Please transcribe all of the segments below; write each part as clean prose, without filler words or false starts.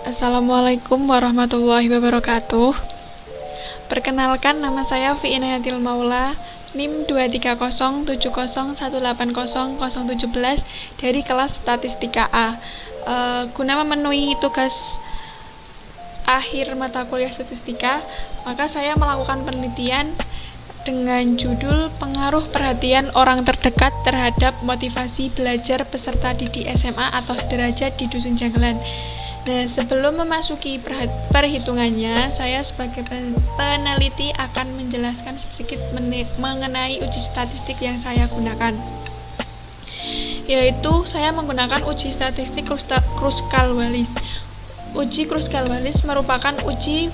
Assalamualaikum warahmatullahi wabarakatuh. Perkenalkan, nama saya Fi Inayatil Maula, NIM 23070180017 dari kelas Statistika A. Guna memenuhi tugas akhir mata kuliah statistika, maka saya melakukan penelitian dengan judul Pengaruh Perhatian Orang Terdekat Terhadap Motivasi Belajar Peserta Didik SMA atau Sederajat di Dusun Janggelan. Nah, sebelum memasuki perhitungannya, saya sebagai peneliti akan menjelaskan sedikit mengenai uji statistik yang saya gunakan. Yaitu, saya menggunakan uji statistik Kruskal-Wallis. Uji Kruskal-Wallis merupakan uji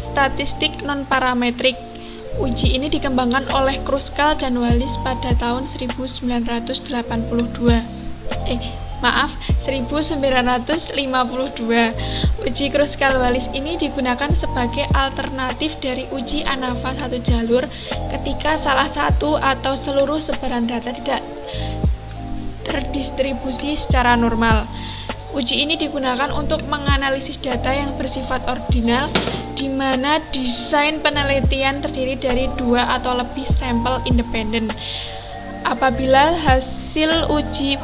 statistik non-parametrik. Uji ini dikembangkan oleh Kruskal dan Wallis pada tahun 1952. 1952. Uji Kruskal-Wallis ini digunakan sebagai alternatif dari uji ANAVA satu jalur ketika salah satu atau seluruh sebaran data tidak terdistribusi secara normal. Uji ini digunakan untuk menganalisis data yang bersifat ordinal, di mana desain penelitian terdiri dari 2 atau lebih sampel independen. Apabila hasil uji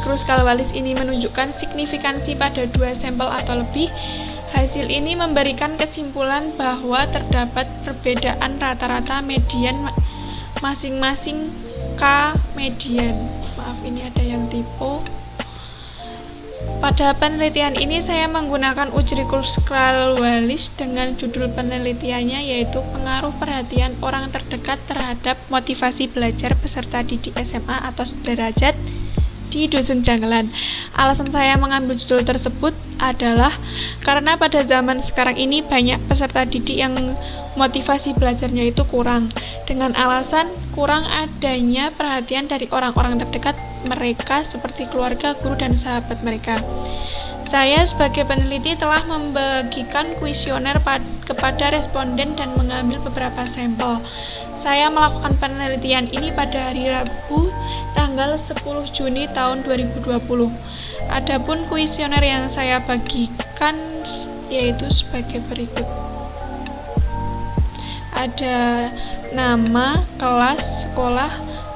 Kruskal-Wallis ini menunjukkan signifikansi pada 2 sampel atau lebih, hasil ini memberikan kesimpulan bahwa terdapat perbedaan rata-rata median masing-masing K median. Maaf, ini ada yang typo. Pada penelitian ini saya menggunakan uji Kruskal-Wallis dengan judul penelitiannya yaitu Pengaruh Perhatian Orang Terdekat Terhadap Motivasi Belajar Peserta Didik SMA atau Sederajat di Dusun Janggelan. Alasan saya mengambil judul tersebut adalah karena pada zaman sekarang ini banyak peserta didik yang motivasi belajarnya itu kurang, dengan alasan kurang adanya perhatian dari orang-orang terdekat mereka seperti keluarga, guru, dan sahabat mereka. Saya sebagai peneliti telah membagikan kuesioner kepada responden dan mengambil beberapa sampel. Saya melakukan penelitian ini pada hari Rabu tanggal 10 Juni tahun 2020. Adapun kuesioner yang saya bagikan yaitu sebagai berikut. Ada nama, kelas, sekolah,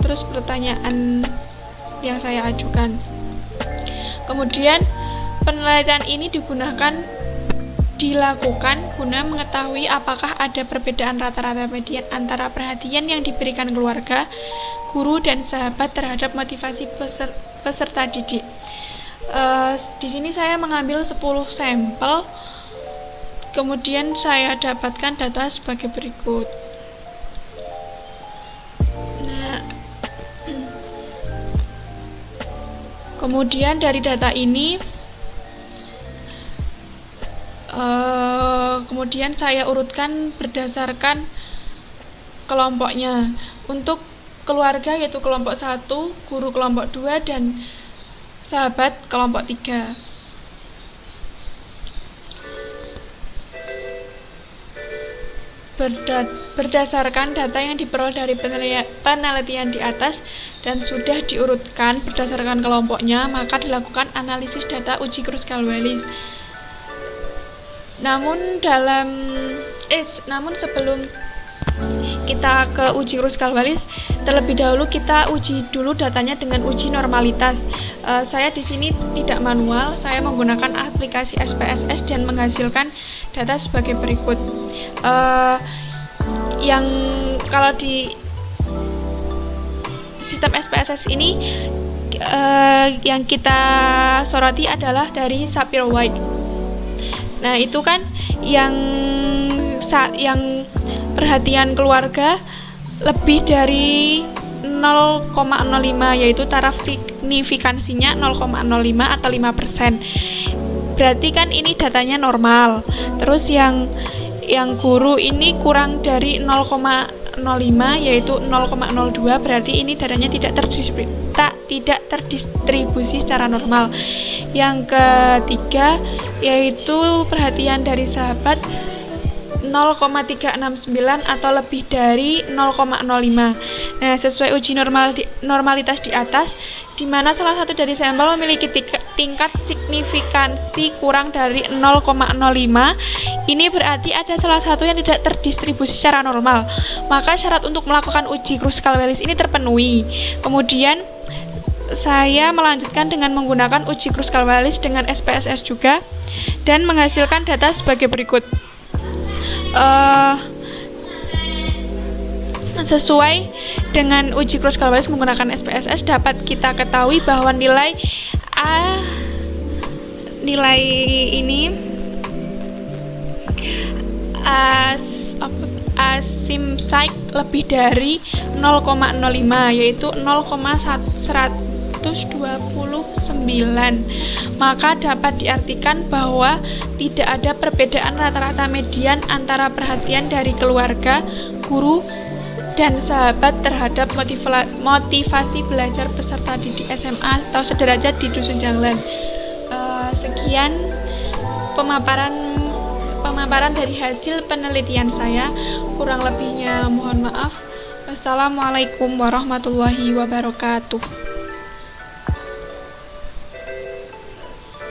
terus pertanyaan yang saya ajukan. Kemudian penelitian ini dilakukan guna mengetahui apakah ada perbedaan rata-rata median antara perhatian yang diberikan keluarga, guru, dan sahabat terhadap motivasi peserta didik. Di sini saya mengambil 10 sampel, kemudian saya dapatkan data sebagai berikut. Kemudian dari data ini kemudian saya urutkan berdasarkan kelompoknya. Untuk keluarga yaitu kelompok 1, guru kelompok 2, dan sahabat kelompok 3. Berdasarkan data yang diperoleh dari penelitian di atas dan sudah diurutkan berdasarkan kelompoknya, maka dilakukan analisis data uji Kruskal-Wallis. Namun sebelum kita ke uji Kruskal-Wallis, terlebih dahulu kita uji dulu datanya dengan uji normalitas. Saya di sini tidak manual, saya menggunakan aplikasi SPSS dan menghasilkan data sebagai berikut. Yang kalau di sistem SPSS ini yang kita soroti adalah dari Shapiro-White. Nah, itu kan yang perhatian keluarga lebih dari 0,05, yaitu taraf signifikansinya 0,05 atau 5%. Berarti kan ini datanya normal. Terus yang guru ini kurang dari 0,05 yaitu 0,02, berarti ini datanya tidak terdistribusi secara normal. Yang ketiga yaitu perhatian dari sahabat 0,369 atau lebih dari 0,05. Nah, sesuai uji normalitas di atas, di mana salah satu dari sampel memiliki tingkat signifikansi kurang dari 0,05, ini berarti ada salah satu yang tidak terdistribusi secara normal. Maka syarat untuk melakukan uji Kruskal-Wallis ini terpenuhi. Kemudian saya melanjutkan dengan menggunakan uji Kruskal-Wallis dengan SPSS juga dan menghasilkan data sebagai berikut. Sesuai dengan uji Kruskal-Wallis menggunakan SPSS, dapat kita ketahui bahwa nilai ini asimsike lebih dari 0,05, yaitu 0,129. Maka dapat diartikan bahwa tidak ada perbedaan rata-rata median antara perhatian dari keluarga, guru, dan sahabat terhadap motivasi belajar peserta didik SMA atau sederajat di Dusun Janglan. Sekian pemaparan dari hasil penelitian saya. Kurang lebihnya mohon maaf. Wassalamualaikum warahmatullahi wabarakatuh.